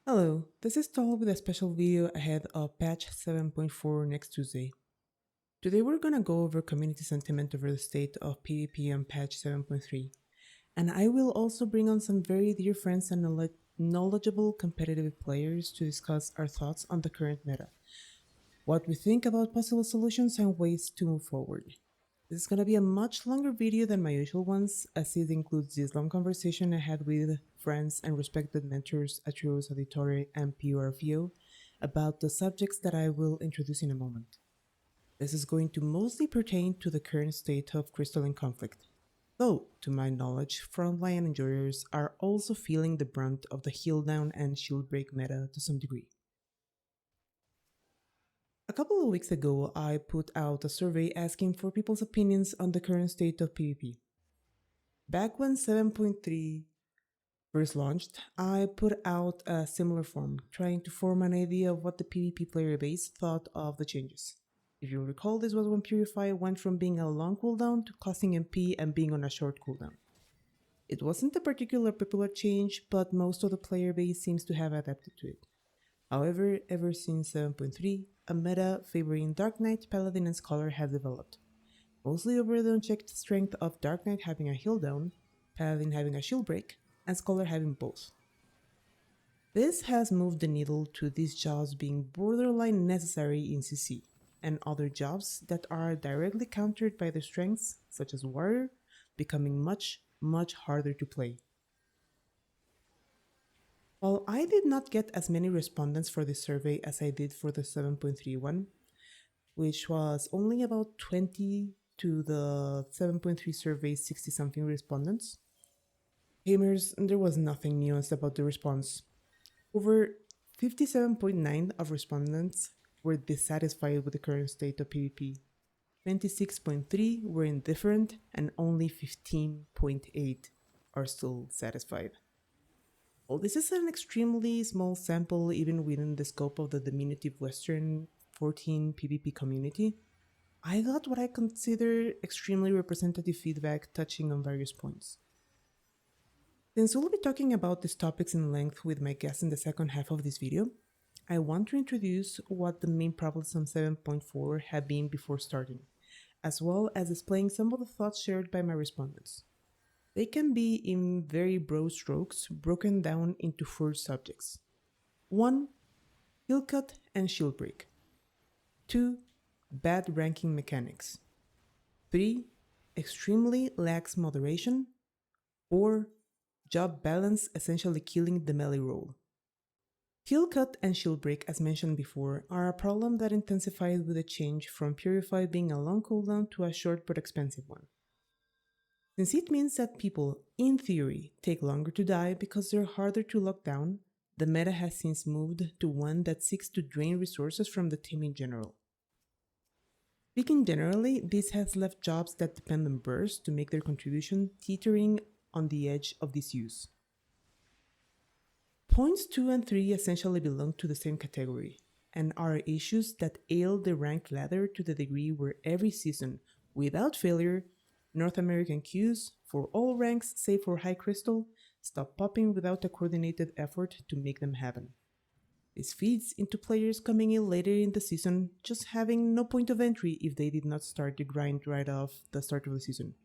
Hello, this is Tal with a special video ahead of patch 7.4 next Tuesday. Today we're gonna go over community sentiment over the state of PvP on patch 7.3, and I will also bring on some very dear friends and knowledgeable competitive players to discuss our thoughts on the current meta, what we think about possible solutions and ways to move forward. This is gonna be a much longer video than my usual ones, as it includes this long conversation I had with friends and respected mentors Atreus, Auditore, and Pio Arphio about the subjects that I will introduce in a moment. This is going to mostly pertain to the current state of crystalline conflict, though, to my knowledge, frontline enjoyers are also feeling the brunt of the heal down and shield break meta to some degree. A couple of weeks ago, I put out a survey asking for people's opinions on the current state of PvP. Back when 7.3 first launched, I put out a similar form, trying to form an idea of what the PvP player base thought of the changes. If you recall, this was when Purify went from being a long cooldown to costing MP and being on a short cooldown. It wasn't a particular popular change, but most of the player base seems to have adapted to it. However, ever since 7.3, a meta favoring Dark Knight, Paladin, and Scholar has developed, mostly over the unchecked strength of Dark Knight having a heal down, Paladin having a shield break, and Scholar having both. This has moved the needle to these jobs being borderline necessary in CC, and other jobs that are directly countered by their strengths, such as Warrior, becoming much harder to play. While I did not get as many respondents for this survey as I did for the 7.3 one, which was only about 20 to the 7.3 survey's 60-something respondents, gamers, there was nothing nuanced about the response. Over 57.9% of respondents were dissatisfied with the current state of PvP, 26.3% were indifferent, and only 15.8% are still satisfied. While this is an extremely small sample even within the scope of the diminutive Western 14 PvP community, I got what I consider extremely representative feedback touching on various points. Since we'll be talking about these topics in length with my guests in the second half of this video, I want to introduce what the main problems on 7.4 have been before starting, as well as displaying some of the thoughts shared by my respondents. They can be, in very broad strokes, broken down into 4 subjects. 1. Heal cut and shield break. 2. Bad ranking mechanics. 3. Extremely lax moderation. 4. Job balance essentially killing the melee role. Heal cut and shield break, as mentioned before, are a problem that intensified with the change from Purify being a long cooldown to a short but expensive one. Since it means that people, in theory, take longer to die because they're harder to lock down, the meta has since moved to one that seeks to drain resources from the team in general. Speaking generally, this has left jobs that depend on bursts to make their contribution teetering on the edge of disuse. Points 2 and 3 essentially belong to the same category, and are issues that ail the ranked ladder to the degree where every season, without failure, North American queues, for all ranks save for High Crystal, stop popping without a coordinated effort to make them happen. This feeds into players coming in later in the season just having no point of entry if they did not start the grind right off the start of the season,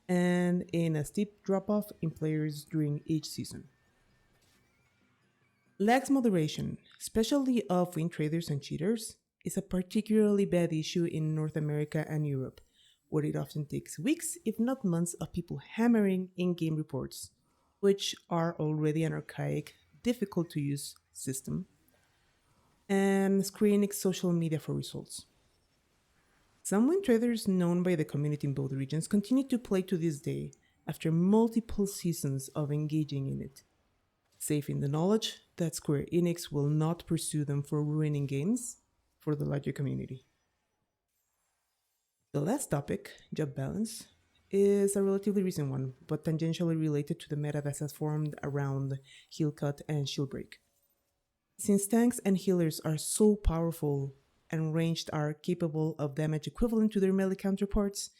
and in a steep drop-off in players during each season. Lax moderation, especially of win traders and cheaters, is a particularly bad issue in North America and Europe, where it often takes weeks, if not months, of people hammering in-game reports, which are already an archaic, difficult-to-use system, and Square Enix social media for results. Some win traders known by the community in both regions continue to play to this day, after multiple seasons of engaging in it, safe in the knowledge that Square Enix will not pursue them for ruining games for the larger community. The last topic, job balance, is a relatively recent one, but tangentially related to the meta that has formed around heal cut and shield break. Since tanks and healers are so powerful and ranged are capable of damage equivalent to their melee counterparts,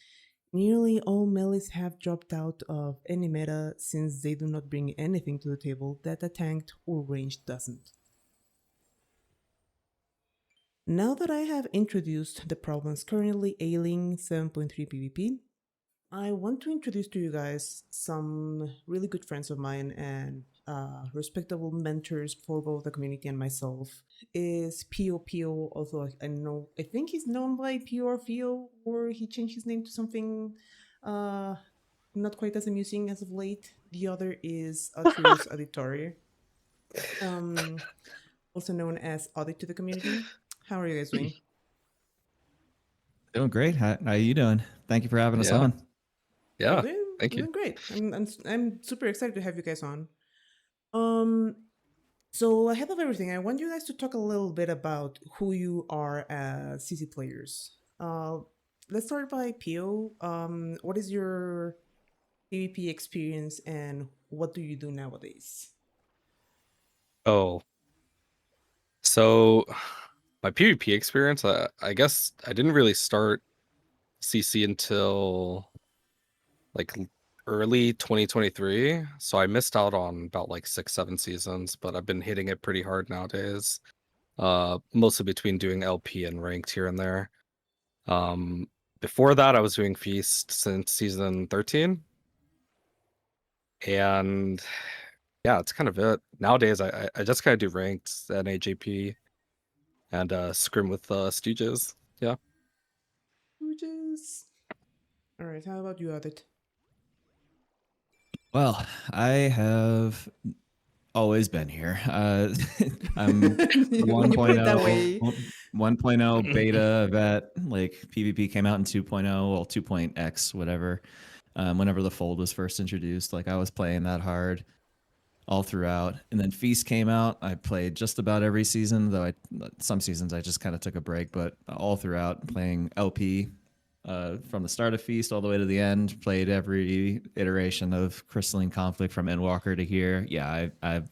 Nearly all melees have dropped out of any meta since they do not bring anything to the table that a tanked or ranged doesn't. Now that I have introduced the problems currently ailing 7.3 PvP, I want to introduce to you guys some really good friends of mine and respectable mentors for both the community and myself. Is Pio, although I think he's known by Pio or Fio, or he changed his name to something uh, not quite as amusing as of late. The other is Atreus Auditore, um, also known as Audit to the community. How are you guys doing? Doing great. How you doing? Thank you for having us Yeah. on. Yeah. Doing, Thank you. doing great. I'm super excited to have you guys on. Um, So ahead of everything, I want you guys to talk a little bit about who you are as CC players. Let's start by Pio. What is your PvP experience and what do you do nowadays? Oh, so my PvP experience, I guess I didn't really start CC until like early 2023. So I missed out on about like 6-7 seasons, but I've been hitting it pretty hard nowadays. Mostly between doing LP and ranked here and there. Before that I was doing Feast since season 13. And yeah, it's kind of it. Nowadays I just kind of do ranked and AJP and scrim with Stoodges. Yeah. Stooges. All right. How about you, Audit? Well, I have always been here. I'm When you put it that 1.0 way, 1.0 beta vet. Like PvP came out in 2.0, well 2.x whatever. Whenever the fold was first introduced, like I was playing that hard all throughout. And then Feast came out. I played just about every season, though some seasons I just kind of took a break, but all throughout playing LP. From the start of Feast all the way to the end, played every iteration of Crystalline Conflict from Endwalker to here. Yeah, I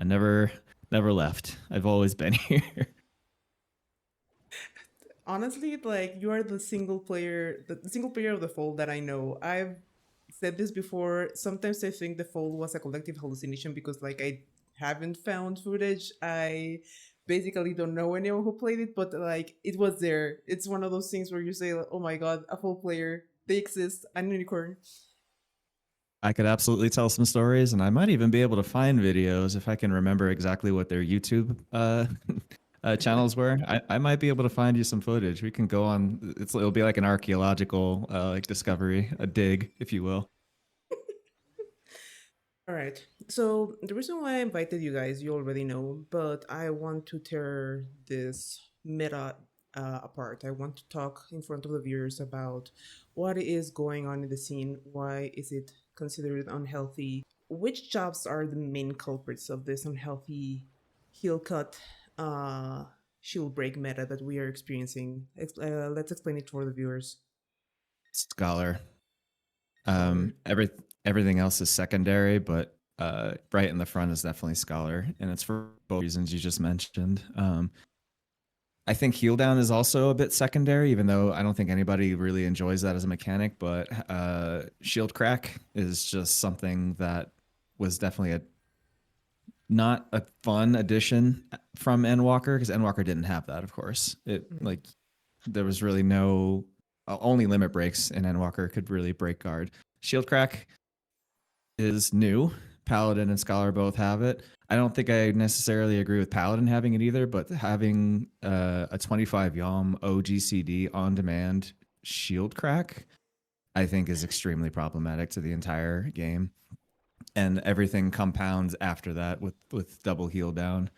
never left. I've always been here. honestly, like you are the single player of the fold that I know. I've said this before. Sometimes I think the fold was a collective hallucination because like I haven't found footage. I basically don't know anyone who played it, but like it was there. It's one of those things where you say, "Oh my god, a fold player, they exist, an unicorn." I could absolutely tell some stories, and I might even be able to find videos if I can remember exactly what their YouTube channels were. I might be able to find you some footage. We can go on. It'll be like an archaeological like discovery, a dig, if you will. All right. So the reason why I invited you guys, you already know, but I want to tear this meta apart. I want to talk in front of the viewers about what is going on in the scene. Why is it considered unhealthy? Which jobs are the main culprits of this unhealthy heel cut uh, shield break meta that we are experiencing? Let's explain it for the viewers. Scholar. Scholar. Everything else is secondary, but right in the front is definitely Scholar, and it's for both reasons you just mentioned. I think heel down is also a bit secondary, even though I don't think anybody really enjoys that as a mechanic. But shield crack is just something that was definitely not a fun addition from Endwalker, because Endwalker didn't have that. Of course, like there was really no only limit breaks in Endwalker could really break guard. Shield crack is new. Paladin and Scholar both have it. I don't think I necessarily agree with Paladin having it either, but having a 25 Yalm OGCD on demand shield crack, I think is extremely problematic to the entire game. And everything compounds after that with double heal down.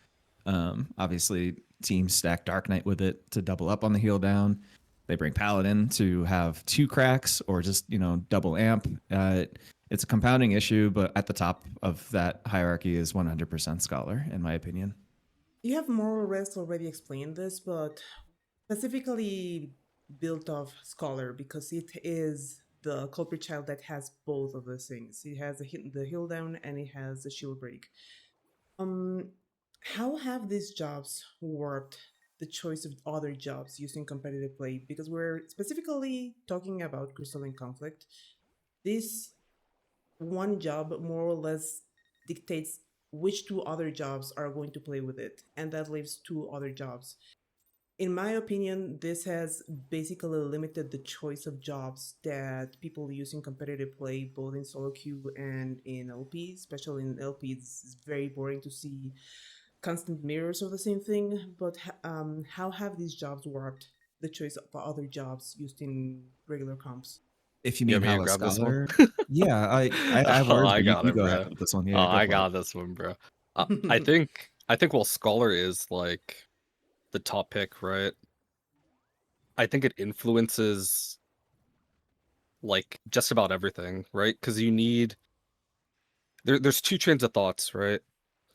Obviously, teams stack Dark Knight with it to double up on the heal down. They bring Paladin to have 2 cracks or just double amp. It's a compounding issue, but at the top of that hierarchy is 100% Scholar, in my opinion. You have more or less already explained this, but specifically built of Scholar because it is the culprit child that has both of those things. It has the heal down and it has the shield break. Um, how have these jobs warped the choice of other jobs used in competitive play, because we're specifically talking about Crystalline Conflict. This one job more or less dictates which two other jobs are going to play with it, and that leaves two other jobs. In my opinion, this has basically limited the choice of jobs that people use in competitive play, both in solo queue and in LP. Especially in LP, it's very boring to see constant mirrors of the same thing. But how have these jobs warped the choice of other jobs used in regular comps? If you You mean want me to how a grab this one? scholar, yeah, I have Oh, words, I but got you it, go bro. ahead with this one. Oh, Yeah, go I for it. got this one, bro. I think while Scholar is like the top pick, right? I think it influences like just about everything, right? Because you need there's two trains of thoughts, right?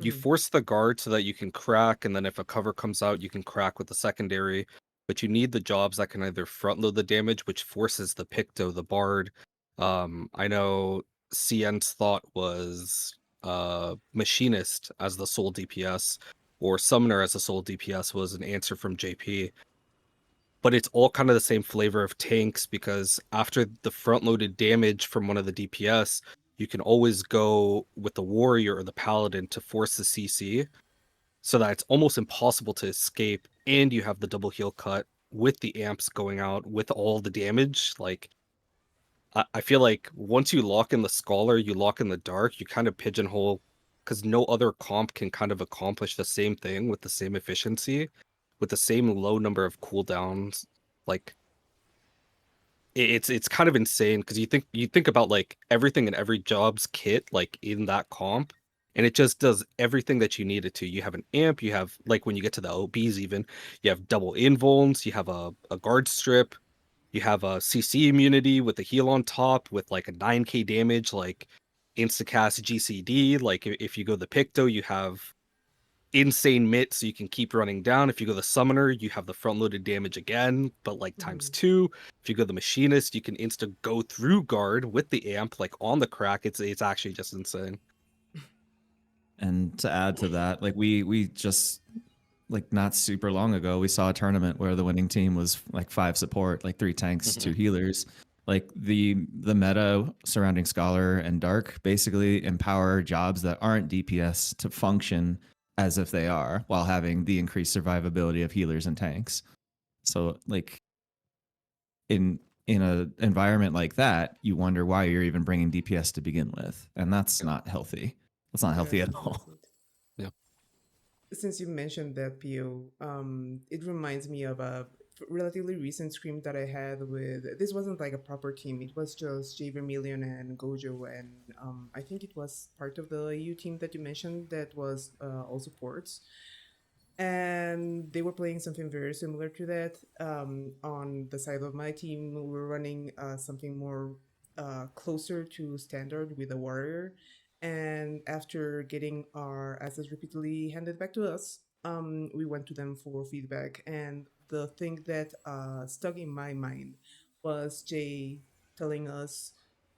You Mhm. force the guard so that you can crack, and then if a cover comes out, you can crack with the secondary. But you need the jobs that can either front load the damage, which forces the Picto, the Bard. I know CN's thought was Machinist as the sole DPS, or Summoner as the sole DPS was an answer from JP. But it's all kind of the same flavor of tanks, because after the front loaded damage from one of the DPS, you can always go with the warrior or the paladin to force the CC, so that it's almost impossible to escape, and you have the double heal cut with the amps going out with all the damage. Like I feel like once you lock in the Scholar, you lock in the Dark, you kind of pigeonhole, because no other comp can kind of accomplish the same thing with the same efficiency, with the same low number of cooldowns. Like it's kind of insane, because you think about like everything in every job's kit like in that comp, and it just does everything that you need it to. You have an amp, you have, like, when you get to the OBs even, you have double invulns, you have a guard strip, you have a CC immunity with a heal on top with like a 9k damage, like instacast GCD. Like if you go the Picto, you have insane mit, so you can keep running down. If you go the Summoner, you have the front loaded damage again, but like times Mhm. two. If you go the Machinist, you can insta go through guard with the amp, like on the crack. It's actually just insane. And to add to that, like we just like not super long ago, we saw a tournament where the winning team was like 5 support, like 3 tanks, 2 healers. Like the meta surrounding Scholar and Dark basically empower jobs that aren't DPS to function as if they are, while having the increased survivability of healers and tanks. So like in a environment like that, you wonder why you're even bringing DPS to begin with, and that's Yep. not healthy. That's not healthy Yes, at it's not all. good. Yeah. Since you mentioned that, Pio, it reminds me of a relatively recent scream that I had with. This wasn't like a proper team. It was just J Vermilion and Gojo, and I think it was part of the EU team that you mentioned that was also ports. And they were playing something very similar to that. On the side of my team, we were running something more closer to standard with a warrior. And after getting our assets repeatedly handed back to us, we went to them for feedback. And the thing that stuck in my mind was Jay telling us,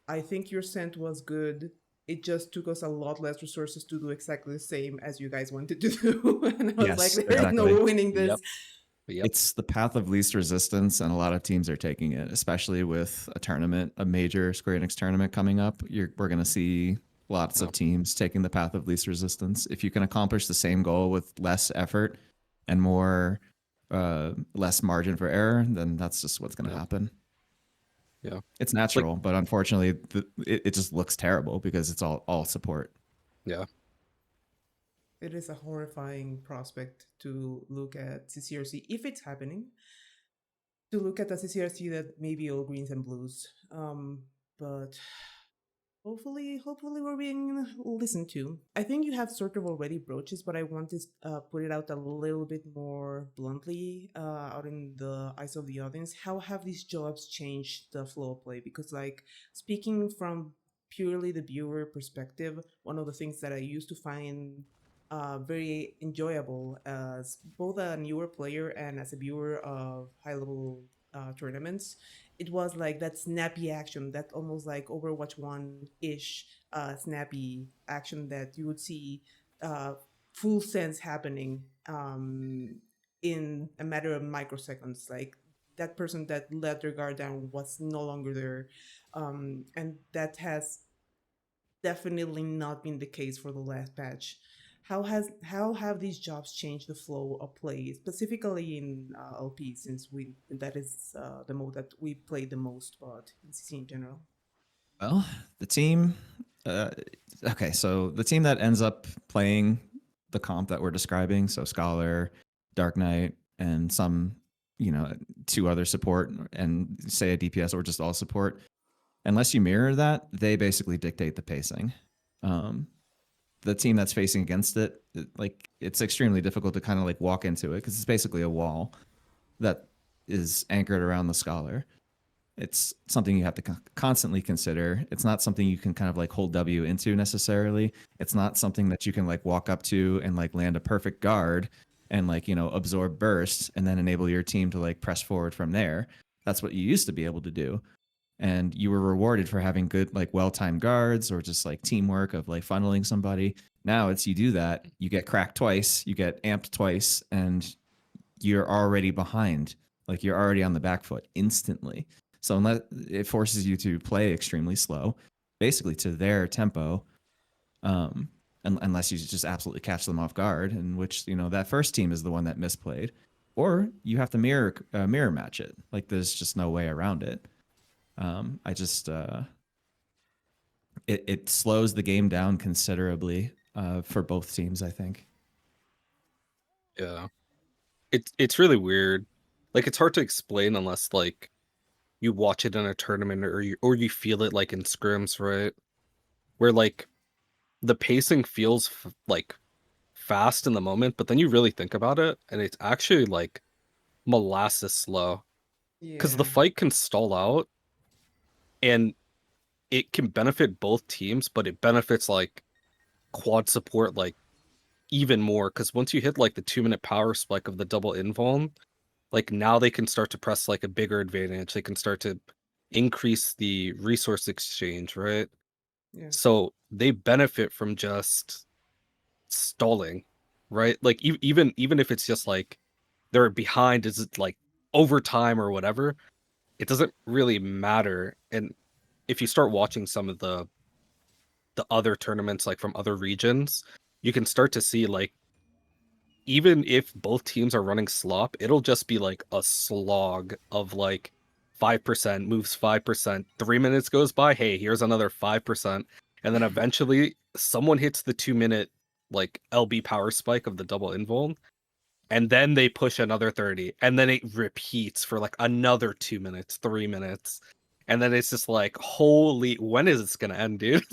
I think your scent was good. It just took us a lot less resources to do exactly the same as you guys wanted to do. And I was like, Yes, there is no exactly. winning this. Yep. Yep. It's the path of least resistance, and a lot of teams are taking it, especially with a tournament, a major Square Enix tournament coming up. We're going to see lots of No. teams taking the path of least resistance. If you can accomplish the same goal with less effort and more less margin for error, then that's just what's going to Yep. happen. Yeah. It's Like, natural, but unfortunately, it just looks terrible because it's all support. yeah. It is a horrifying prospect to look at CCRC, if it's happening, to look at a CCRC that may be all greens and blues. But hopefully we're being listened to. I think you have sort of already broached this, but I want to put it out a little bit more bluntly, out in the eyes of the audience. How have these jobs changed the flow of play? Because, like, speaking from purely the viewer perspective, one of the things that I used to find very enjoyable as both a newer player and as a viewer of high level tournaments, it was like that snappy action, that almost like Overwatch 1 ish snappy action that you would see full sense happening. in a matter of microseconds. Like that person that let their guard down was no longer there, and that has definitely not been the case for the last patch. How have these jobs changed the flow of play, specifically in LP, since we that is the mode that we play the most, but in CC in general? Well, the team. Uh, okay, so the team that ends up playing the comp that we're describing, so Scholar, Dark Knight, and some, two other support, and say a DPS or just all support. Unless you mirror that, they basically dictate the pacing. The team that's facing against it, it's extremely difficult to kind of like walk into it because it's basically a wall that is anchored around the Scholar. It's something you have to constantly consider. It's not something you can kind of like hold W into necessarily. It's not something that you can like walk up to and like land a perfect guard and like, absorb bursts and then enable your team to like press forward from there. That's what you used to be able to do. And you were rewarded for having good, like well-timed guards or just like teamwork of like funneling somebody. Now it's you do that, you get cracked twice, you get amped twice, and you're already behind. Like you're already on the back foot instantly. So unless it forces you to play extremely slow, basically to their tempo, unless you just absolutely catch them off guard, in which that first team is the one that misplayed, or you have to mirror match it. Like there's just no way around it. I just it slows the game down considerably for both teams, I think. Yeah, it's really weird. Like it's hard to explain unless like you watch it in a tournament or you feel it like in scrims, right? Where like the pacing feels like fast in the moment, but then you really think about it and it's actually like molasses slow because the Yeah, fight can stall out and it can benefit both teams, but it benefits like quad support like even more because once you hit like the 2-minute power spike of the double invuln, like now they can start to press like a bigger advantage. They can start to increase the resource exchange, right? yeah, So they benefit from just stalling, right? Like even if it's just like they're behind, is it like overtime or whatever? It doesn't really matter. And if you start watching some of the other tournaments like from other regions, you can start to see like even if both teams are running slop, it'll just be like a slog of like 5% moves 5%. 3 minutes goes by. Hey, here's another 5%. And then eventually someone hits the 2-minute like LB power spike of the double invuln. And then they push another 30. And then it repeats for like another 2 minutes, 3 minutes. And then it's just like, holy, when is this gonna end, dude?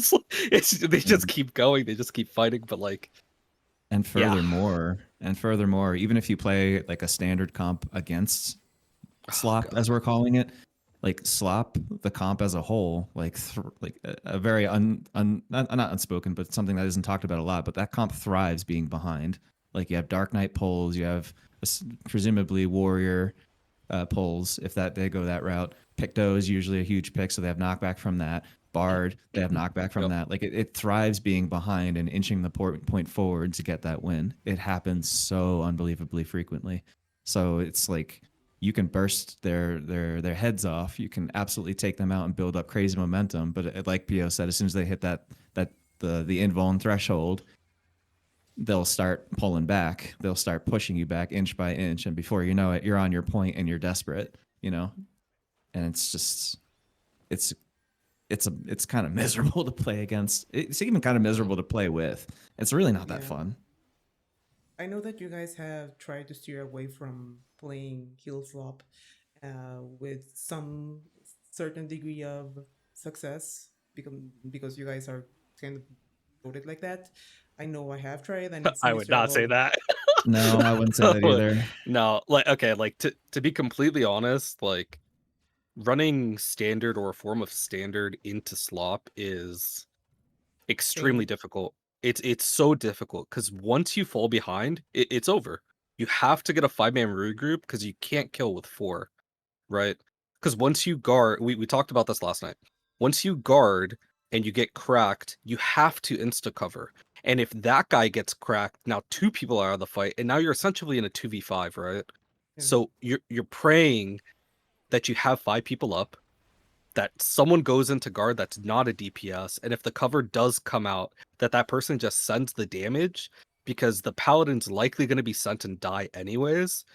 They just keep going, they just keep fighting, but like And yeah. furthermore, even if you play like a standard comp against Oh slop, as god. we're calling it, like slop, the comp as a whole, like like a very not unspoken, but something that isn't talked about a lot. But that comp thrives being behind. Like you have Dark Knight pulls, you have presumably Warrior pulls if that they go that route. Picto is usually a huge pick, so they have knockback from that. Bard, they have knockback from Yep. that. Like it thrives being behind and inching the point forward to get that win. It happens so unbelievably frequently. So it's like you can burst their heads off. You can absolutely take them out and build up crazy momentum. But like Pio said, as soon as they hit the invuln threshold, they'll start pulling back. They'll start pushing you back inch by inch, and before you know it, you're on your point and you're desperate. And it's just it's kind of miserable to play against. It's even kind of miserable to play with. It's really not that yeah. fun. I know that you guys have tried to steer away from playing heal flop with some certain degree of success because you guys are kind of voted like that. I know I have tried and it's I would not say miserable. that. No, I wouldn't say that either. No, like okay, like to be completely honest, like running standard or a form of standard into slop is extremely Same. difficult. It's so difficult because once you fall behind, it's over. You have to get a 5-man regroup because you can't kill with 4, right? Because once you guard, we talked about this last night. Once you guard and you get cracked, you have to insta cover. And if that guy gets cracked, now 2 people are out of the fight, and now you're essentially in a 2v5, right? Yeah. So you're praying that you have 5 people up, that someone goes into guard that's not a DPS, and if the cover does come out, that person just sends the damage, because the paladin's likely going to be sent and die anyways.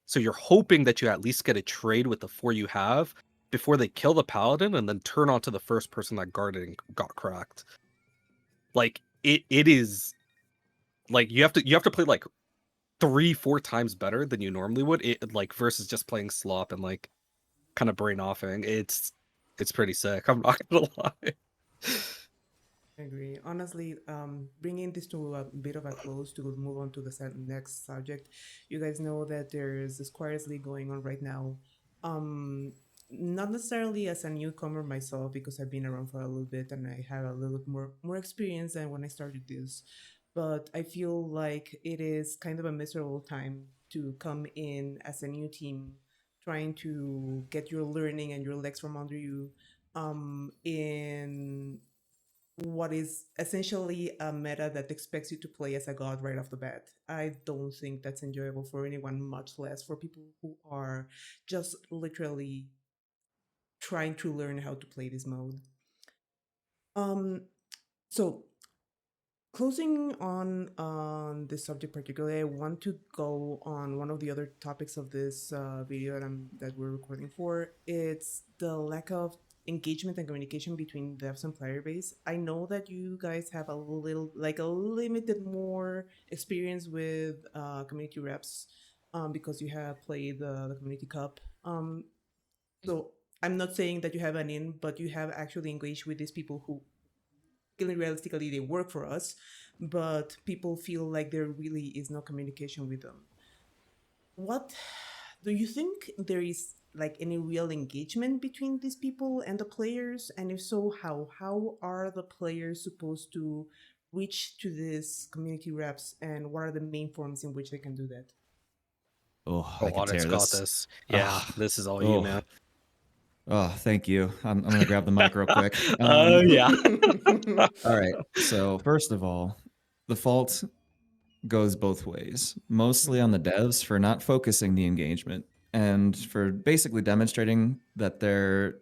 So you're hoping that you at least get a trade with the 4 you have before they kill the paladin and then turn onto the first person that guarded and got cracked. Like it is like you have to play like 3-4 times better than you normally would, it like versus just playing slop and like kind of brain offing. It's pretty sick, I'm not gonna lie. I agree. Honestly, bringing this to a bit of a close to move on to the next subject, you guys know that there's the Square Enix League going on right now. Not necessarily as a newcomer myself, because I've been around for a little bit and I have a little bit more experience than when I started this. But I feel like it is kind of a miserable time to come in as a new team, trying to get your learning and your legs from under you in what is essentially a meta that expects you to play as a god right off the bat. I don't think that's enjoyable for anyone, much less for people who are just literally trying to learn how to play this mode. So closing on this subject particularly, I want to go on one of the other topics of this video that we're recording for. It's the lack of engagement and communication between devs and player base. I know that you guys have a limited more experience with community reps because you have played the community cup. So I'm not saying that you have an in, but you have actually engaged with these people who realistically they work for us, but people feel like there really is no communication with them. What do you think there is like any real engagement between these people and the players? And if so, how are the players supposed to reach to these community reps, and what are the main forms in which they can do that? I could Audit's tear got this. this. Yeah, this is all you, Oh. man. Oh, thank you. I'm gonna grab the mic real quick. Yeah. All right. So first of all, the fault goes both ways. Mostly on the devs for not focusing the engagement and for basically demonstrating that they're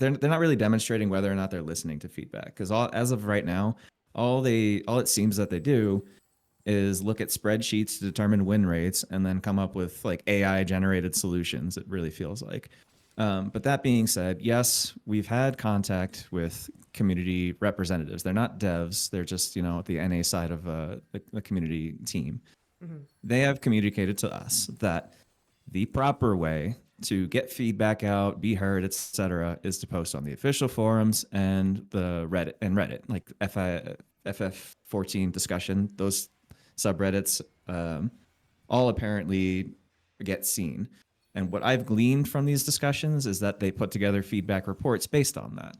not really demonstrating whether or not they're listening to feedback. Because as of right now, all it seems that they do is look at spreadsheets to determine win rates and then come up with like AI generated solutions. It really feels like. But that being said, yes, we've had contact with community representatives. They're not devs. They're just, the NA side of the community team. Mm-hmm. They have communicated to us that the proper way to get feedback out, be heard, etc., is to post on the official forums and the Reddit, like FF14 discussion. Those subreddits all apparently get seen. And what I've gleaned from these discussions is that they put together feedback reports based on that.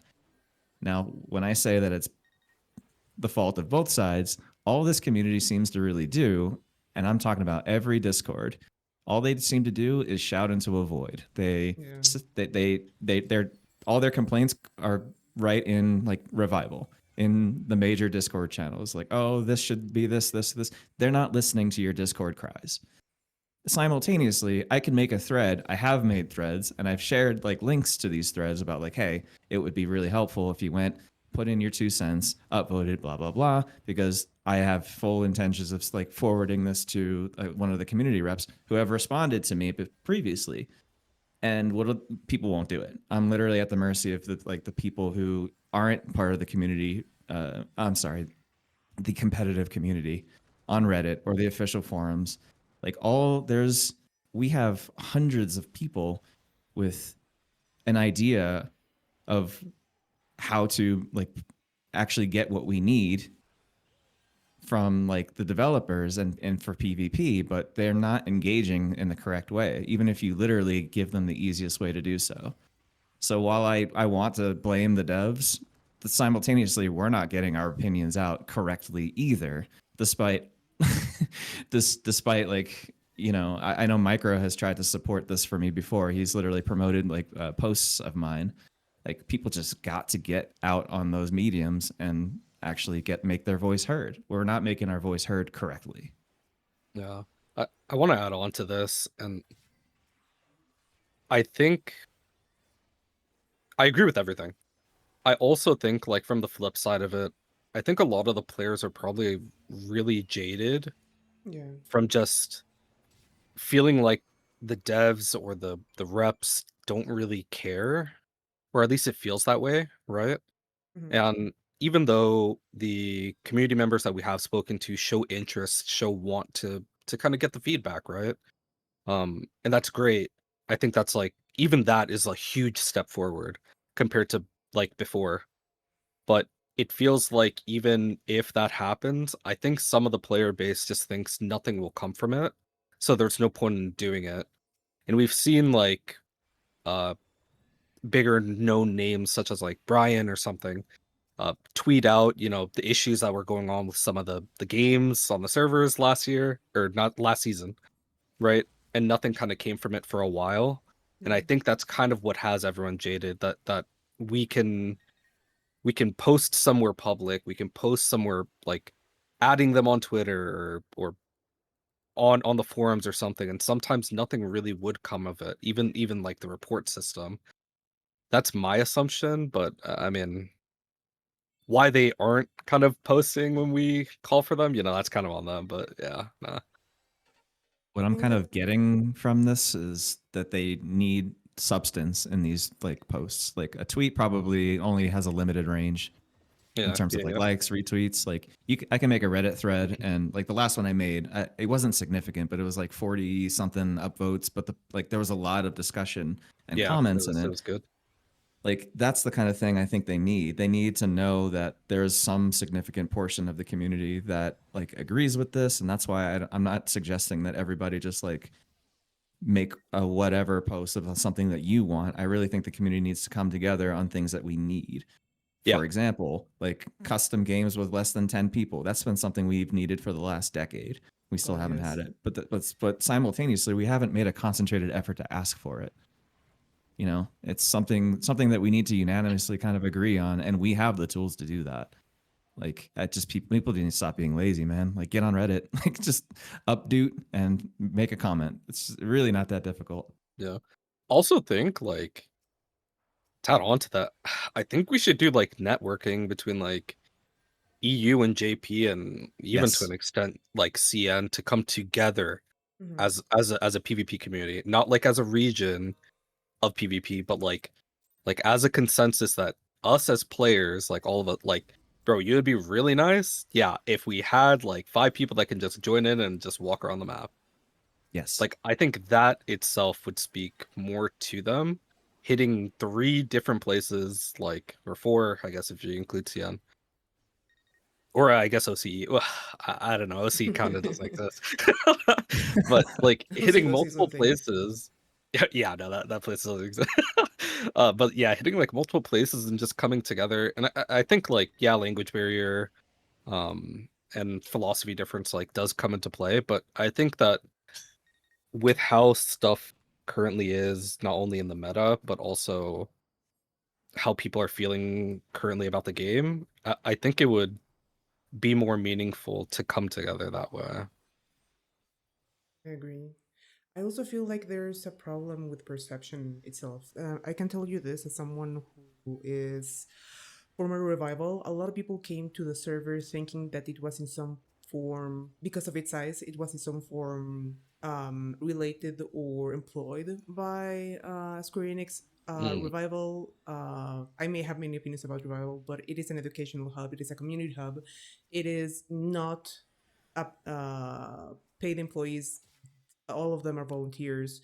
Now, when I say that it's the fault of both sides, all this community seems to really do, and I'm talking about every Discord, all they seem to do is shout into a void. They're all their complaints are right in like revival in the major Discord channels. Like, oh, this should be this. They're not listening to your Discord cries. Simultaneously, I can make a thread. I have made threads, and I've shared like links to these threads about like, hey, it would be really helpful if you went, put in your 2 cents, upvoted, blah blah blah, because I have full intentions of like forwarding this to one of the community reps who have responded to me previously. And people won't do it. I'm literally at the mercy of the people who aren't part of the community. I'm sorry, the competitive community on Reddit or the official forums. We have hundreds of people with an idea of how to like actually get what we need from like the developers and for PvP, but they're not engaging in the correct way, even if you literally give them the easiest way to do so. So while I want to blame the devs, simultaneously we're not getting our opinions out correctly either, despite despite like, I know Micro has tried to support this for me before. He's literally promoted like posts of mine. Like people just got to get out on those mediums and actually make their voice heard. We're not making our voice heard correctly. Yeah. I want to add on to this, and I think I agree with everything. I also think, like, from the flip side of it, I think a lot of the players are probably really jaded Yeah. from just feeling like the devs or the reps don't really care, or at least it feels that way, right? Mhm. And even though the community members that we have spoken to show interest, show want to kind of get the feedback, right? And that's great. I think that's like, even that is a huge step forward compared to like before. But it feels like even if that happens, I think some of the player base just thinks nothing will come from it. So there's no point in doing it. And we've seen like uh bigger known names such as like Brian or something tweet out, you know, the issues that were going on with some of the games on the servers last year, or not last season, right? And nothing kind of came from it for a while. And I Yeah. think that's kind of what has everyone jaded, that we can we can post somewhere public, we can post somewhere like adding them on Twitter or on the forums or something, and sometimes nothing really would come of it, even like the report system. That's my assumption, but I mean, why they aren't kind of posting when we call for them, you know, that's kind of on them. But yeah, nah. What I I'm think kind that of getting from this is that they need substance in these like posts. Like a tweet probably only has a limited range in Yeah, terms of yeah, like yeah. likes, retweets. Like I can make a Reddit thread, and like the last one I made, it wasn't significant, but it was like 40 something upvotes. But there was a lot of discussion and Yeah, comments in it it. was good. Like that's the kind of thing I think they need. They need to know that there's some significant portion of the community that like agrees with this, and that's why I'm not suggesting that everybody just like make a whatever post of something that you want. I really think the community needs to come together on things that we need. Yeah, For example, like custom games with less than 10 people. That's been something we've needed for the last decade. We still oh haven't yes. had it. But simultaneously, we haven't made a concentrated effort to ask for it. You know, it's something that we need to unanimously kind of agree on, and we have the tools to do that. Like, I just people need to stop being lazy, man. Like, get on Reddit, like just update and make a comment. It's really not that difficult. yeah. Also think like, to add on to that, I think we should do like networking between like EU and JP, and even to Yes. an extent like CN, to come together Mhm. as a PvP community, not like as a region of PvP, but like as a consensus that us as players, like all of it, like, bro, you would be really nice, yeah, if we had like 5 people that can just join in and just walk around the map. Yes. Like, I think that itself would speak more to them. Hitting 3 different places, like, or 4, I guess, if you include CN. Or I guess OCE. Well, I don't know. OCE kind of does like this. But like See, hitting those is multiple something. places. Yeah, no, that place doesn't exist. But yeah, hitting like multiple places and just coming together. And I think like, yeah, language barrier, and philosophy difference like does come into play. But I think that with how stuff currently is, not only in the meta, but also how people are feeling currently about the game, I think it would be more meaningful to come together that way. I agree. I also feel like there's a problem with perception itself. I can tell you this as someone who is former Revival. A lot of people came to the server thinking that it was in some form, because of its size, it was in some form related or employed by Square Enix. Mm, Revival, I may have many opinions about Revival, but it is an educational hub, it is a community hub. It is not paid employees, all of them are volunteers.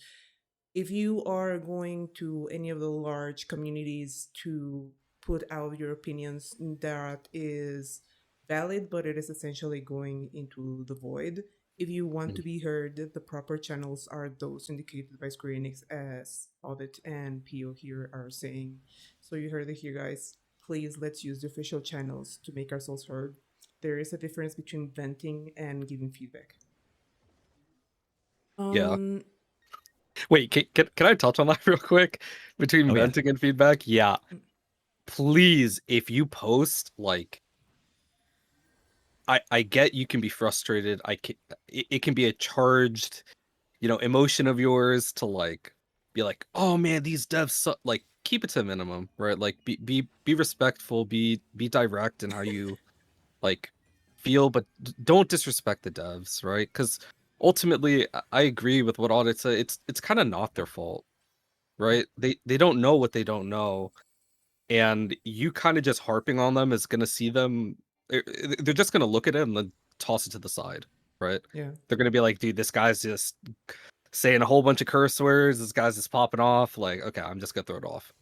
If you are going to any of the large communities to put out your opinions, that is valid, but it is essentially going into the void. If you want mm. to be heard, the proper channels are those indicated by Square Enix, as Audit and Pio here are saying. So you heard it here, guys. Please, let's use the official channels to make ourselves heard. There is a difference between venting and giving feedback. Yeah. Um, Wait, can I touch on that real quick? Between Oh yeah. venting and feedback? Yeah. Please, if you post like I get you can be frustrated. It can be a charged, emotion of yours to like be like, oh man, these devs suck. Like keep it to a minimum, right? Like be respectful, be direct in how you like feel, but don't disrespect the devs, right? Because ultimately, I agree with what Audit said. It's kind of not their fault, right? They don't know what they don't know, and you kind of just harping on them is gonna see them. They're just gonna look at it and then toss it to the side, right? Yeah. They're gonna be like, dude, this guy's just saying a whole bunch of curse words. This guy's just popping off. Like, okay, I'm just gonna throw it off.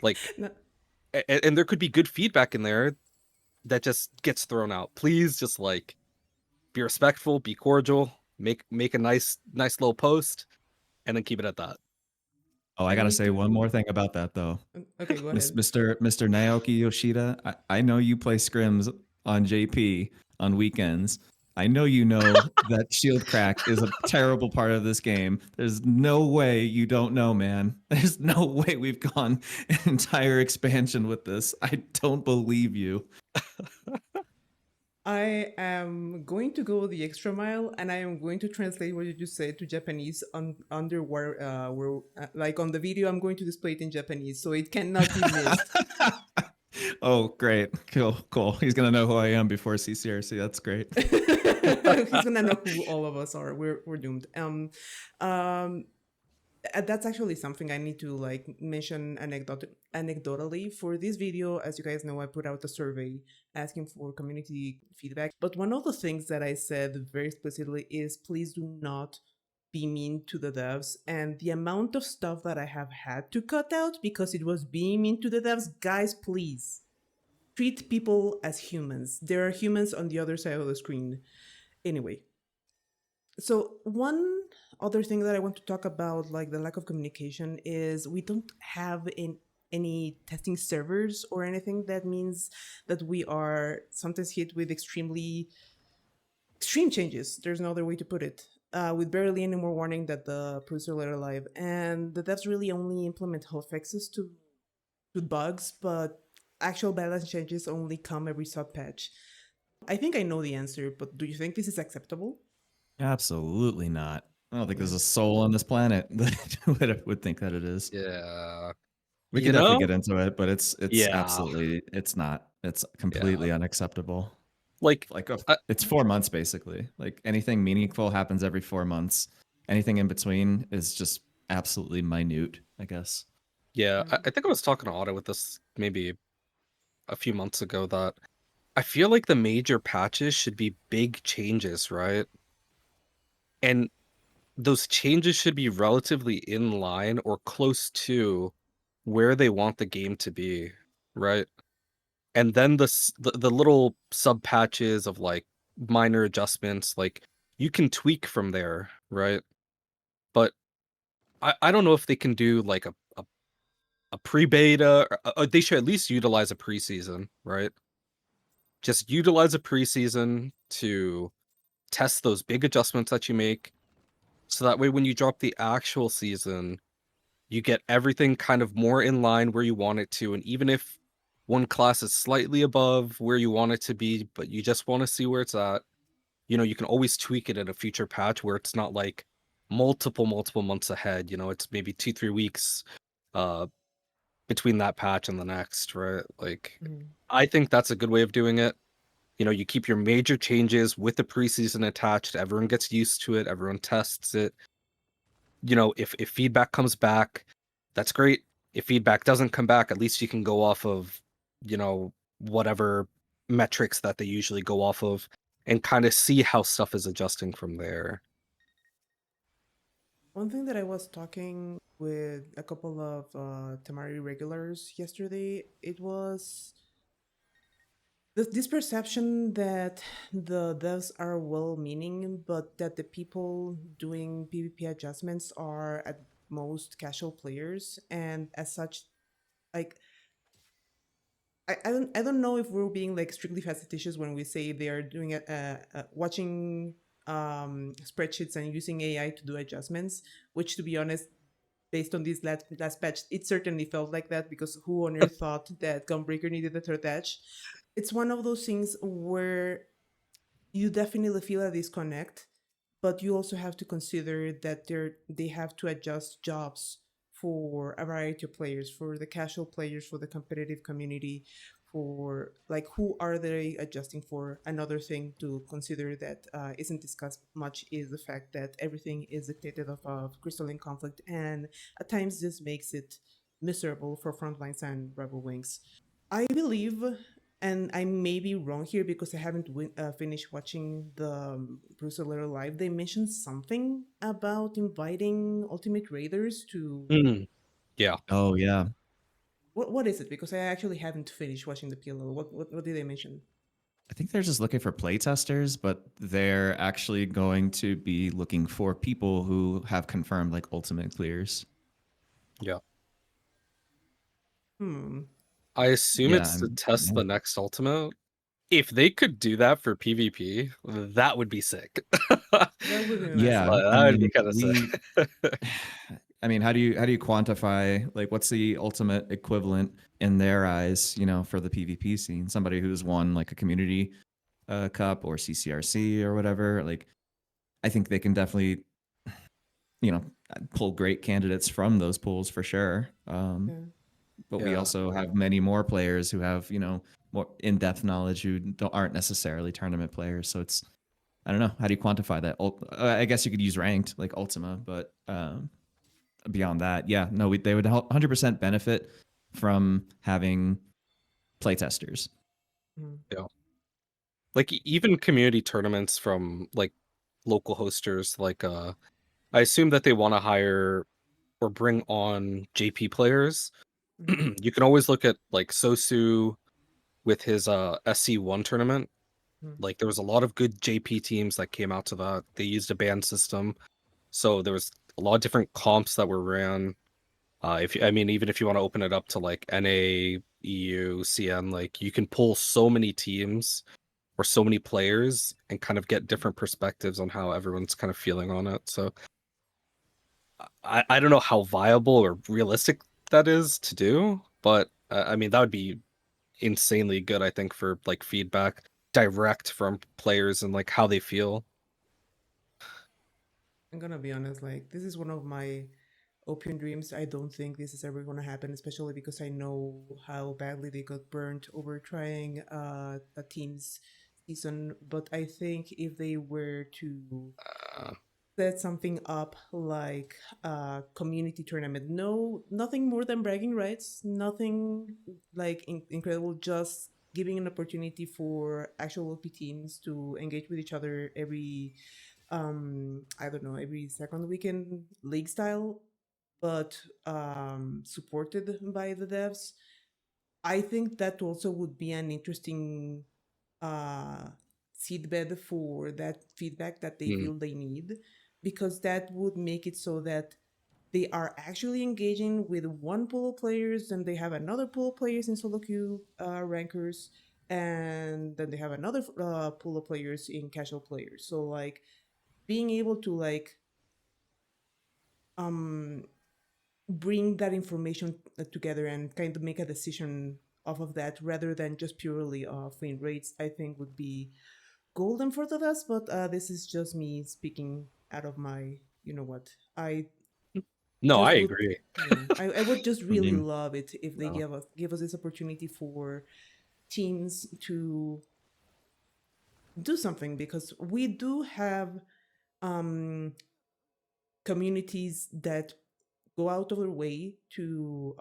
Like, No, and there could be good feedback in there that just gets thrown out. Please, just like be respectful, be cordial, make a nice little post, and then keep it at that. Oh, I I gotta need say one to. more thing about that though. Okay, go ahead. Mr. Naoki Yoshida, I know you play scrims on JP on weekends. I know you know that shield crack is a terrible part of this game. There's no way you don't know, man. There's no way we've gone an entire expansion with this. I don't believe you. I am going to go the extra mile, and I am going to translate what you just said to Japanese under where like on the video. I'm going to display it in Japanese, so it cannot be missed. Oh, great. Cool. He's going to know who I am before CCRC. That's great. He's gonna know who all of us are. We're doomed. Um, that's actually something I need to like mention anecdotally for this video. As you guys know, I put out a survey asking for community feedback. But one of the things that I said very explicitly is please do not be mean to the devs. And the amount of stuff that I have had to cut out because it was being mean to the devs, guys, please treat people as humans. There are humans on the other side of the screen. Anyway, so one other thing that I want to talk about, like the lack of communication, is we don't have any testing servers or anything. That means that we are sometimes hit with extreme changes. There's no other way to put it. With barely any more warning that the producer let alive, and the devs really only implement health fixes to bugs, but actual balance changes only come every sub patch. I think I know the answer, but do you think this is acceptable? Absolutely not. I don't think Yeah. there's a soul on this planet that would think that it is. Yeah. We You could definitely know? get into it, but it's Yeah. absolutely it's not. It's Yeah. completely unacceptable. Like Like I, it's 4 months basically. Like anything meaningful happens every 4 months. Anything in between is just absolutely minute, I guess. yeah, I think I was talking to Otto with this maybe a few months ago that I feel like the major patches should be big changes, right? And those changes should be relatively in line or close to where they want the game to be, right? And then the little sub patches of like minor adjustments, like you can tweak from there, right? But I don't know if they can do like a pre-beta, or they should at least utilize a preseason, right? Just utilize a preseason to test those big adjustments that you make, so that way when you drop the actual season, you get everything kind of more in line where you want it to. And even if one class is slightly above where you want it to be, but you just want to see where it's at, you can always tweak it in a future patch where it's not like multiple months ahead. It's maybe 2-3 weeks uh between that patch and the next, right? Like, Mm. I think that's a good way of doing it. You keep your major changes with the preseason attached. Everyone gets used to it. Everyone tests it. If feedback comes back, that's great. If feedback doesn't come back, at least you can go off of, whatever metrics that they usually go off of and kind of see how stuff is adjusting from there. One thing that I was talking with a couple of Tamari regulars yesterday, it was this perception that the devs are well-meaning, but that the people doing PvP adjustments are at most casual players, and as such, like I don't know if we're being like strictly facetious when we say they are doing it watching spreadsheets and using AI to do adjustments, which to be honest, based on this last patch, it certainly felt like that, because who on earth thought that Gunbreaker needed a third patch? It's one of those things where you definitely feel a disconnect, but you also have to consider that they have to adjust jobs for a variety of players, for the casual players, for the competitive community, for like who are they adjusting for. Another thing to consider that isn't discussed much is the fact that everything is dictated off of crystalline conflict, and at times this makes it miserable for frontlines and rebel wings. I believe, and I may be wrong here because I haven't finished watching the Bruce Little live. They mentioned something about inviting Ultimate Raiders to. Mm, yeah. Oh yeah. What is it? Because I actually haven't finished watching the PLO. What did they mention? I think they're just looking for playtesters, but they're actually going to be looking for people who have confirmed like ultimate clears. Yeah. Hmm. I assume Yeah, it's to test yeah. the next ultimate. If they could do that for PvP, that would be sick. That would be Yeah, massive. Like, I that would be mean, kind of sick. I mean, how do you quantify like what's the ultimate equivalent in their eyes, for the PvP scene? Somebody who's won like a community cup or CCRC or whatever. Like, I think they can definitely, you know, pull great candidates from those pools for sure. Yeah. But we Yeah. also have many more players who have, more in-depth knowledge who aren't necessarily tournament players. So it's, I don't know, how do you quantify that? I guess you could use ranked like Ultima, but beyond that, yeah, no, they would 100% benefit from having playtesters. Mhm. Yeah. Like even community tournaments from like local hosters, like I assume that they want to hire or bring on JP players. Mhm. You can always look at like Sosu with his SC1 tournament. Mhm. Like there was a lot of good JP teams that came out to that. They used a ban system. So there was a lot of different comps that were ran. I mean, even if you want to open it up to like NA, EU, CN, like you can pull so many teams or so many players and kind of get different perspectives on how everyone's kind of feeling on it. So I don't know how viable or realistic that is to do, but I mean that would be insanely good, I think, for like feedback direct from players and like how they feel. I'm gonna be honest. Like this is one of my opium dreams. I don't think this is ever gonna happen, especially because I know how badly they got burnt over trying a team's season. But I think if they were to Uh, set something up like a community tournament, no, nothing more than bragging rights, nothing like incredible, just giving an opportunity for actual OP teams to engage with each other every I don't know, every second weekend league style, but supported by the devs. I think that also would be an interesting uh, seedbed for that feedback that they mm, feel they need, because that would make it so that they are actually engaging with one pool of players, and they have another pool of players in solo queue rankers, and then they have another pool of players in casual players. So like being able to like um bring that information together and kind of make a decision off of that rather than just purely win rates, I think would be golden for the devs. But this is just me speaking out of my, you know what, I no, I just would, agree. yeah, I would just I really mean, love it if they No. give us this opportunity for teams to do something, because we do have um communities that go out of their way to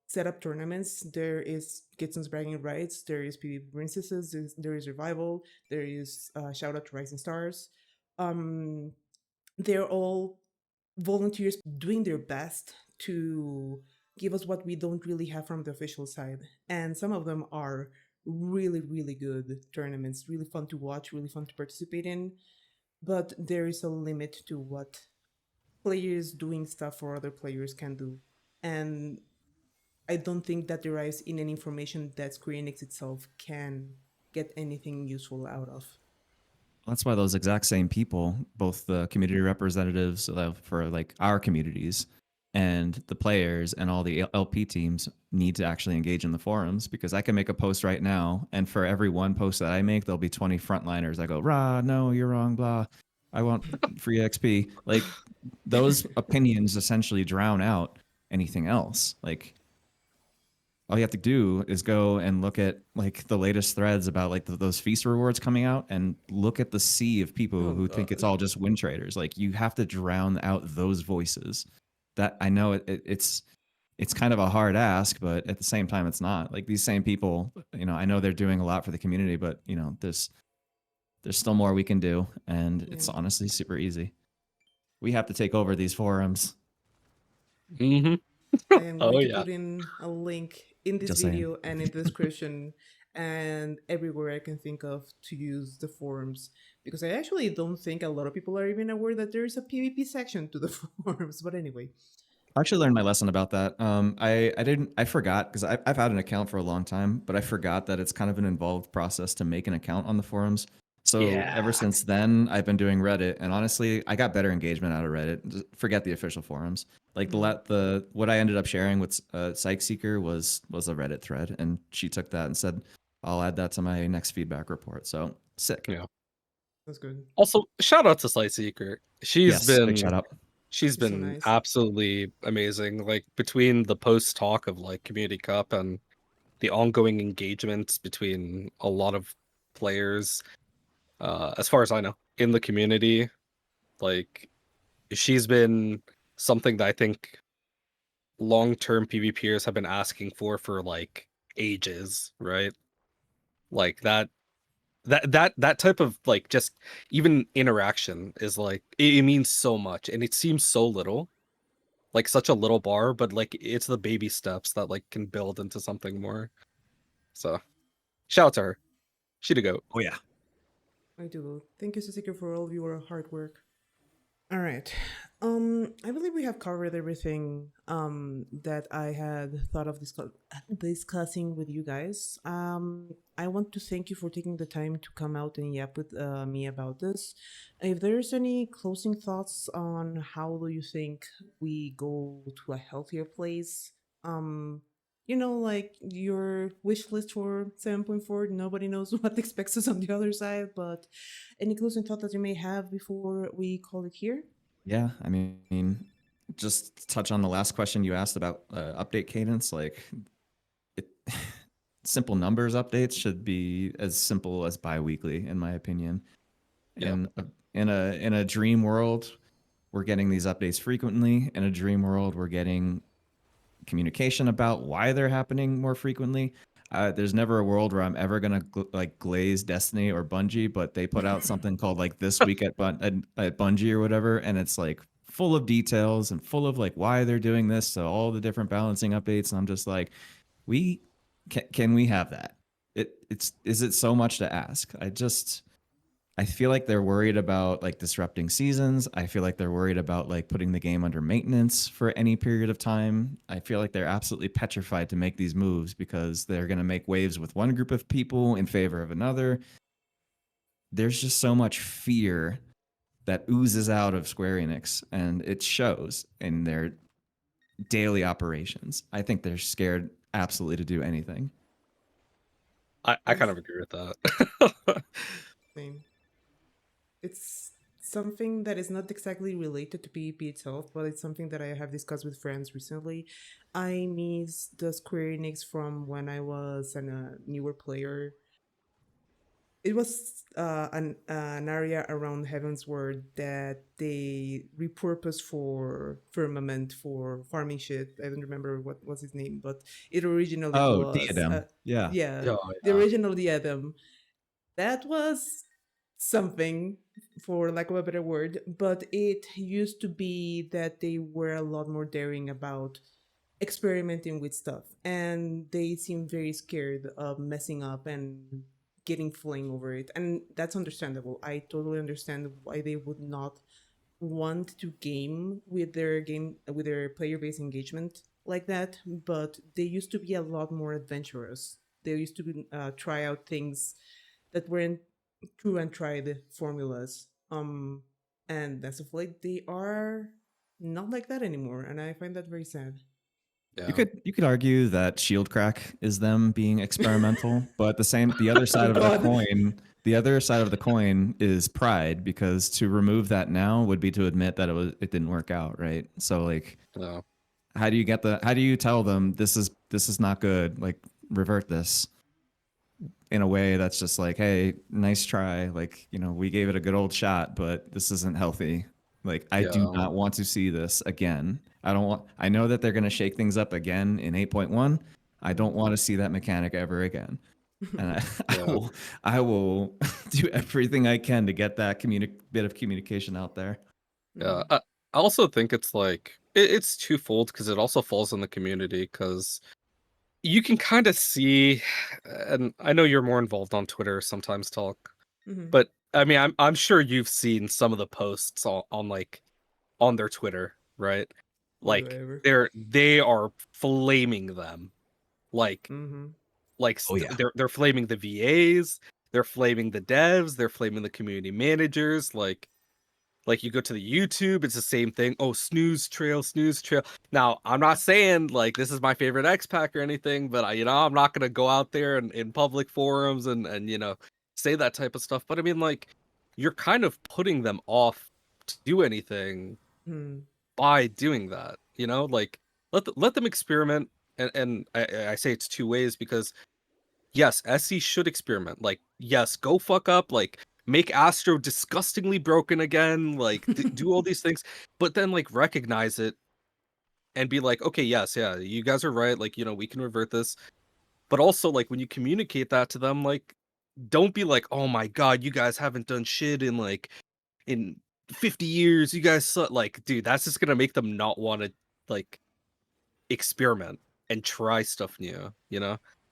set up tournaments. There is Kitsen's Bragging Rights, there is PvP Princesses, there is Revival, there is Shout Out to Rising Stars. Um, they're all volunteers doing their best to give us what we don't really have from the official side. And some of them are really, really good tournaments, really fun to watch, really fun to participate in. But there is a limit to what players doing stuff for other players can do. And I don't think that derives in any information that Square Enix itself can get anything useful out of. that's why those exact same people, both the community representatives for like our communities, and the players and all the LP teams need to actually engage in the forums, because I can make a post right now, and for every one post that I make, there'll be 20 frontliners that go, "Rah, no, you're wrong, blah. I want free XP." Like, those opinions essentially drown out anything else. Like, all you have to do is go and look at like the latest threads about like those feast rewards coming out, and look at the sea of people Oh, who think it's God. all just win traders. Like, you have to drown out those voices. That, I know it's kind of a hard ask, but at the same time, it's not. Like, these same people, I know they're doing a lot for the community, but there's still more we can do, and it's Yeah. honestly super easy. We have to take over these forums. Mm-hmm. I am Oh going to yeah. put in a link in this Just saying. video and in the description and everywhere I can think of to use the forums, because I actually don't think a lot of people are even aware that there is a PvP section to the forums. But anyway, I actually learned my lesson about that. I forgot, because I've had an account for a long time, but I forgot that it's kind of an involved process to make an account on the forums. So ever Yeah. since then, I've been doing Reddit, and honestly, I got better engagement out of Reddit. Forget the official forums. Like, the what I ended up sharing with Psych Seeker was a Reddit thread, and she took that and said, "I'll add that to my next feedback report." So sick. Yeah. that's good. Also, shout out to Slight Seeker. She's Yes, big been shout out. she's It's so been nice. absolutely amazing. Like, between the post talk of like Community Cup and the ongoing engagements between a lot of players, as far as I know, in the community, like, she's been something that I think long-term PvPers have been asking for like ages, right? Like, that type of like just even interaction is like it means so much, and it seems so little, like such a little bar, but like it's the baby steps that like can build into something more. So shout out to her. She to go. Oh yeah. I do. Thank you, Sasika, for all of your hard work. All right. I believe we have covered everything that I had thought of discussing with you guys. I want to thank you for taking the time to come out and yap with me about this. If there's any closing thoughts on how do you think we go to a healthier place, like your wish list for 7.4, nobody knows what expects us on the other side, but any closing thought that you may have before we call it here? Yeah, I mean, just touch on the last question you asked about update cadence. Like, it, simple numbers updates should be as simple as biweekly, in my opinion. Yeah. In a dream world, we're getting these updates frequently. In a dream world, we're getting communication about why they're happening more frequently. There's never a world where I'm ever gonna glaze Destiny or Bungie, but they put out something called like This Week at Bungie or whatever, and it's like full of details and full of like why they're doing this, so all the different balancing updates, and I'm just like, we can we have that? Is it so much to ask? I feel like they're worried about like disrupting seasons. I feel like they're worried about like putting the game under maintenance for any period of time. I feel like they're absolutely petrified to make these moves because they're going to make waves with one group of people in favor of another. There's just so much fear that oozes out of Square Enix, and it shows in their daily operations. I think they're scared absolutely to do anything. I kind of agree with that. Same. It's something that is not exactly related to PvP itself, but it's something that I have discussed with friends recently. I miss the Square Enix from when I was a newer player. It was an area around Heavensward that they repurposed for Firmament for farming shit. I don't remember what was his name, but it originally Oh, was Diadem. Yeah. yeah, Oh the yeah. original Diadem. That was something, for lack of a better word, but it used to be that they were a lot more daring about experimenting with stuff, and they seem very scared of messing up and getting flame over it, and that's understandable. I totally understand why they would not want to game with their player base engagement like that, but they used to be a lot more adventurous. They used to try out things that weren't true and tried formulas. And as of late, they are not like that anymore, and I find that very sad. Yeah. You could argue that shield crack is them being experimental, but the other side of the God. the other side of the coin is pride, because to remove that now would be to admit that it didn't work out, right? So like, Yeah. how do you tell them this is not good, like revert this in a way that's just like, hey, nice try, like, you know, we gave it a good old shot, but this isn't healthy. Like, I do Yeah. not want to see this again. I know that they're going to shake things up again in 8.1. I don't want to see that mechanic ever again. And Yeah. I will do everything I can to get that bit of communication out there. Yeah. I also think it's like it's twofold, because it also falls on the community, because you can kind of see, and I know you're more involved on Twitter sometimes, Talk, Mhm. but I mean, I'm sure you've seen some of the posts on like on their Twitter, right? Like Whatever. they are flaming them, like Mhm. Oh yeah. they're flaming the VAs, they're flaming the devs, they're flaming the community managers, like you go to the YouTube, it's the same thing. Oh, snooze trail, snooze trail. Now, I'm not saying like this is my favorite X Pack or anything, but I'm not gonna go out there and in public forums and say that type of stuff. But I mean, like, you're kind of putting them off to do anything Mhm. by doing that. Like let them experiment. And I say it's two ways, because yes, SC should experiment. Like, yes, go fuck up. Like, make Astro disgustingly broken again. Like, do all these things, but then like recognize it and be like, okay, yes, yeah, you guys are right. Like, we can revert this. But also, like, when you communicate that to them, like, don't be like, oh my god, you guys haven't done shit in 50 years. You guys suck. Like, dude, that's just gonna make them not want to like experiment and try stuff new.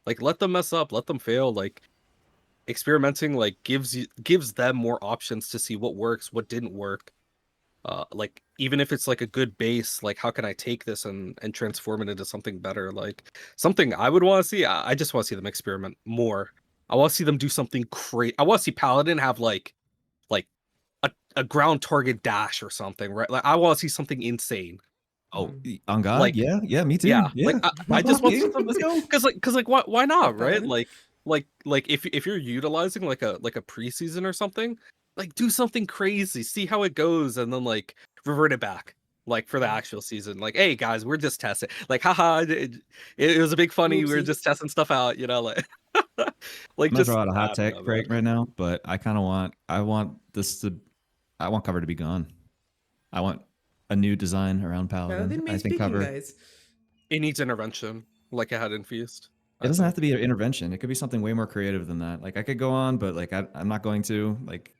Like, let them mess up, let them fail. Like, experimenting like gives them more options to see what works, what didn't work. Like, even if it's like a good base, like, how can I take this and transform it into something better? Like, something I would want to see. I just want to see them experiment more. I want to see them do something crazy. I want to see Paladin have like a ground target dash or something, right? Like, I want to see something insane. Oh, Mhm. on God, Like, yeah, me too. yeah, like Yeah, I pop just off, want game. something, Let's go. because why Fuck not, right? Paladin. Like if you're utilizing like a preseason or something, like, do something crazy, see how it goes, and then like revert it back, like, for the Mhm. actual season. Like, hey guys, we're just testing. Like, haha, it was a big funny. We were Whoopsie. just testing stuff out, like like, I'm gonna just throw out a hot I don't take know, man. right now, but I want cover to be gone. I want a new design around Paladin. Paladin I main think speaking, cover. guys. It needs intervention, like it had in Feast, It I doesn't have to think. be an intervention. It could be something way more creative than that. Like, I could go on, but like I'm not going to. Like,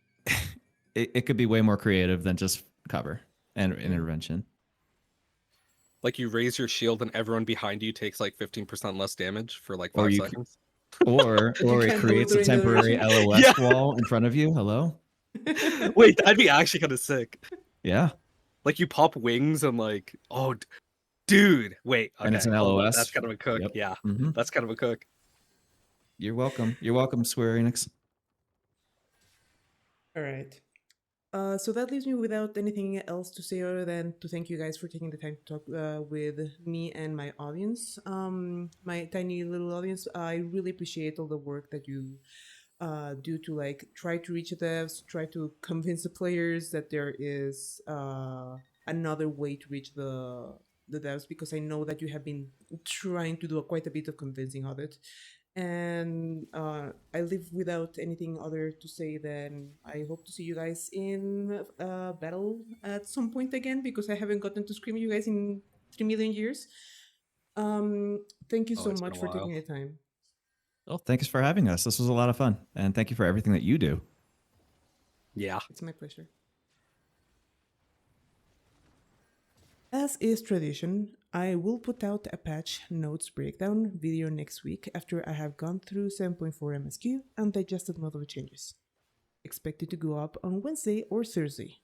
it could be way more creative than just cover and Yeah. intervention. Like, you raise your shield and everyone behind you takes like 15% less damage for like Or 5 seconds. But you it can't do it creates a during the temporary duration. LOS Yeah. wall in front of you. Hello. Wait, that'd be actually kind of sick. Yeah, Like, you pop wings and like, oh, dude. Wait, and it's okay, an hold up. That's LOS. kind of a cook. Yep. Yeah, Hmm. that's kind of a cook. You're welcome. You're welcome, Square Enix. All right. So that leaves me without anything else to say other than to thank you guys for taking the time to talk with me and my audience, my tiny little audience. I really appreciate all the work that you do to like try to reach the devs, try to convince the players that there is another way to reach the devs, because I know that you have been trying to do quite a bit of convincing of it. And I live without anything other to say than I hope to see you guys in battle at some point again, because I haven't gotten to scream you guys in 3 million years. Thank you Oh, so it's been much a for while. taking the time. Well, thanks for having us. This was a lot of fun, and thank you for everything that you do. Yeah. It's my pleasure. As is tradition, I will put out a patch notes breakdown video next week after I have gone through 7.4 MSQ and digested most of the changes. Expected to go up on Wednesday or Thursday.